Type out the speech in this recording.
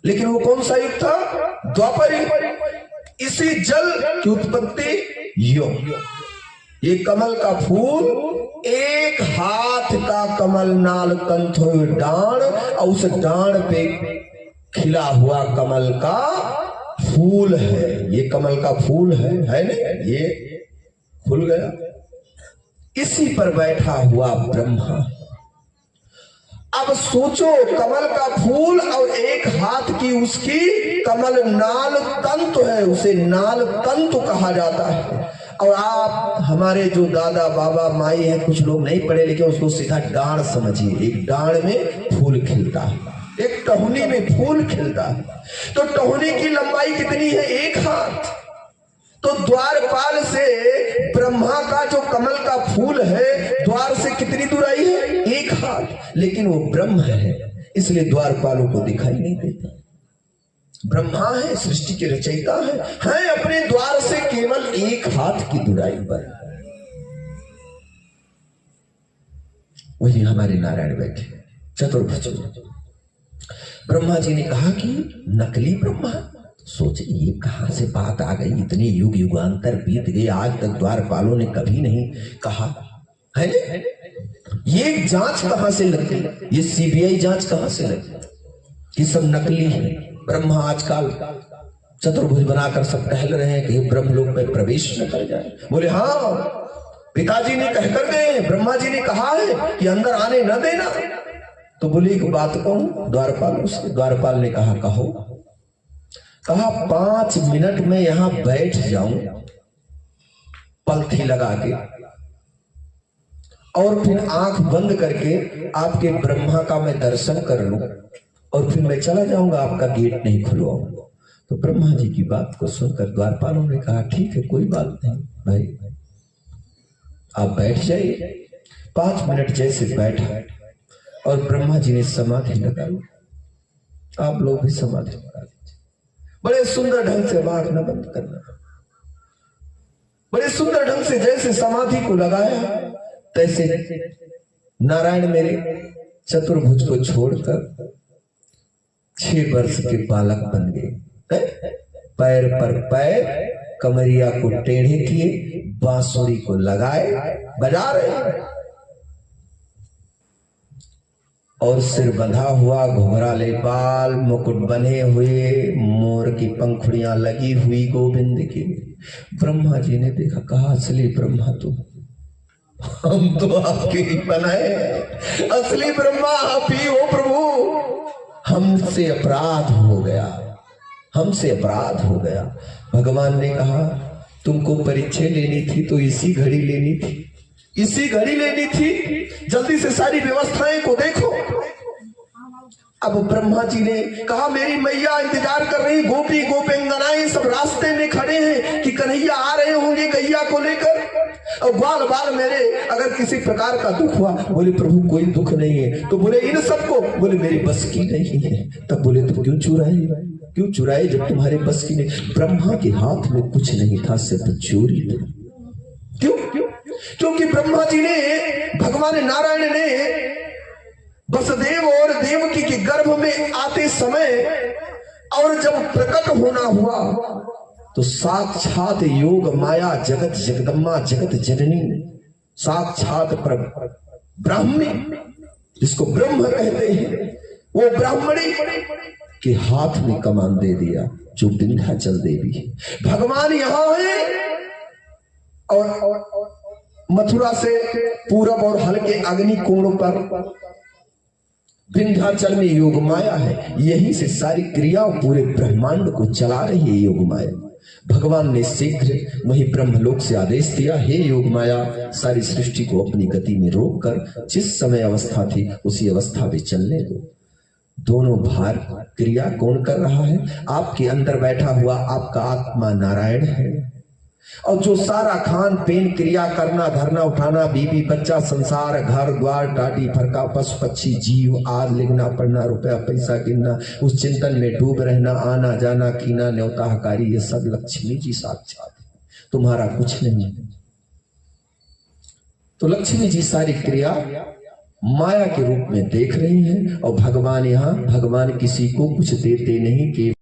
लेकिन वो कौन सा युग था? द्वापर युग। इसी जल की उत्पत्ति योग। ये कमल का फूल एक हाथ का कमल नाल कंथो डांड, और उस डांड पे खिला हुआ कमल का फूल है। ये कमल का फूल है नहीं? ये खुल गया, इसी पर बैठा हुआ ब्रह्मा। अब सोचो, कमल का फूल और एक हाथ की उसकी कमल नाल तंतु है, उसे नाल तंतु कहा जाता है। और आप हमारे जो दादा बाबा माई हैं, कुछ लोग नहीं पढ़े लिखे, उसको सीधा डांड समझिए। एक डांड में फूल खिलता है, एक टहनी में फूल खिलता है। तो टहनी की लंबाई कितनी है? एक हाथ। तो द्वारपाल से ब्रह्मा का जो कमल का फूल है, द्वार से कितनी दूराई है? एक हाथ। लेकिन वो ब्रह्म है, इसलिए द्वारपालों को दिखाई नहीं देता। ब्रह्मा है, सृष्टि के रचयिता है अपने द्वार से केवल एक हाथ की दूराई पर। वही हमारे नारायण बैठे चतुर्भुज। ब्रह्मा जी ने कहा कि नकली ब्रह्मा। सोचे ये कहां से बात आ गई? इतने युग युगांतर बीत गए, आज तक द्वारपालों ने कभी नहीं कहा है। ये जांच कहां से लगी? ये सीबीआई जांच कहां से लगी कि सब नकली है? ब्रह्मा आजकल चतुर्भुज बनाकर सब टहल रहे हैं कि ब्रह्मलोक में प्रवेश न कर जाए। बोले हाँ, पिताजी ने कहकर गए, ब्रह्मा जी ने कहा है कि अंदर आने न देना। तो बोले एक बात कहूं द्वारपाल से। द्वारपाल ने कहा कहो। कहा 5 मिनट में यहां बैठ जाऊं पलथी लगा के, और फिर आंख बंद करके आपके ब्रह्मा का मैं दर्शन कर लूं, और फिर मैं चला जाऊंगा, आपका गेट नहीं खुलवाऊंगा। तो ब्रह्मा जी की बात को सुनकर द्वारपालों ने कहा ठीक है, कोई बात नहीं भाई, आप बैठ जाइए। 5 मिनट जैसे बैठा और ब्रह्मा जी ने समाधि लगा ली। आप लोग भी समाधि लगा लीजिए। बड़े सुंदर ढंग से, आंख न बंद करना। बड़े सुंदर ढंग से जैसे समाधि को लगाया, तैसे नारायण मेरे चतुर्भुज को छोड़कर 6 वर्ष के बालक बन गए। पैर पर पैर, कमरिया को टेढ़े किए, बांसुरी को लगाए, बजा रहे, और सिर बंधा हुआ, घुंघराले बाल, मुकुट बने हुए, मोर की पंखुड़ियां लगी हुई गोविंद की। ब्रह्मा जी ने देखा, कहा असली ब्रह्मा तुम, हम तो आपके ही बनाए, असली ब्रह्मा आप ही हो प्रभु। हमसे अपराध हो गया, हमसे अपराध हो गया। भगवान ने कहा तुमको परीक्षा लेनी थी तो इसी घड़ी लेनी थी, इसी घड़ी लेनी थी। जल्दी से सारी व्यवस्थाएं को देखो। अब ब्रह्मा जी ने कहा मेरी मैया इंतजार कर रही, गोपी गोपेंगनाएं सब रास्ते में खड़े हैं कि कन्हैया आ रहे होंगे गैया को लेकर, और ग्वाल बाल मेरे अगर किसी प्रकार का दुख हुआ। बोले प्रभु कोई दुख नहीं है। तो बोले इन सबको, बोले मेरी बस की नहीं है। तब बोले तो क्यों चुराए, क्यों चुराए जब तुम्हारे बस की नहीं? ब्रह्मा के हाथ में कुछ नहीं था, सिर्फ चोरी थी। क्यों? क्योंकि ब्रह्मा जी ने, भगवान नारायण ने वसुदेव और देवकी के गर्भ में आते समय और जब प्रकट होना हुआ तो साक्षात योग माया जगत जगदम्मा जगत जननी, साक्षात ब्राह्मणी, जिसको ब्रह्म कहते हैं, वो ब्राह्मणी के हाथ में कमान दे दिया, जो विंध्याचल देवी है। भगवान यहां है और मथुरा से पूरब और हल्के अग्नि कोण पर विंध्याचल में योग माया है। यही से सारी क्रिया पूरे ब्रह्मांड को चला रही है योग माया। भगवान ने शीघ्र वही ब्रह्मलोक से आदेश दिया, हे योग माया सारी सृष्टि को अपनी गति में रोककर जिस समय अवस्था थी उसी अवस्था में चलने दो। दोनों भार क्रिया कौन कर रहा है? आपके अंदर बैठा हुआ आपका आत्मा नारायण है, और जो सारा खान पीन क्रिया करना, धरना उठाना, बीबी बच्चा, संसार, घर द्वार, टाटी फरका, पशु पक्षी जीव आदि, लिखना पढ़ना, रुपया पैसा गिनना, उस चिंतन में डूब रहना, आना जाना, कीना न्योता हकारी, ये सब लक्ष्मी जी साक्षात है, तुम्हारा कुछ नहीं है। तो लक्ष्मी जी सारी क्रिया माया के रूप में देख रही हैं। और भगवान यहाँ, भगवान किसी को कुछ देते नहीं कि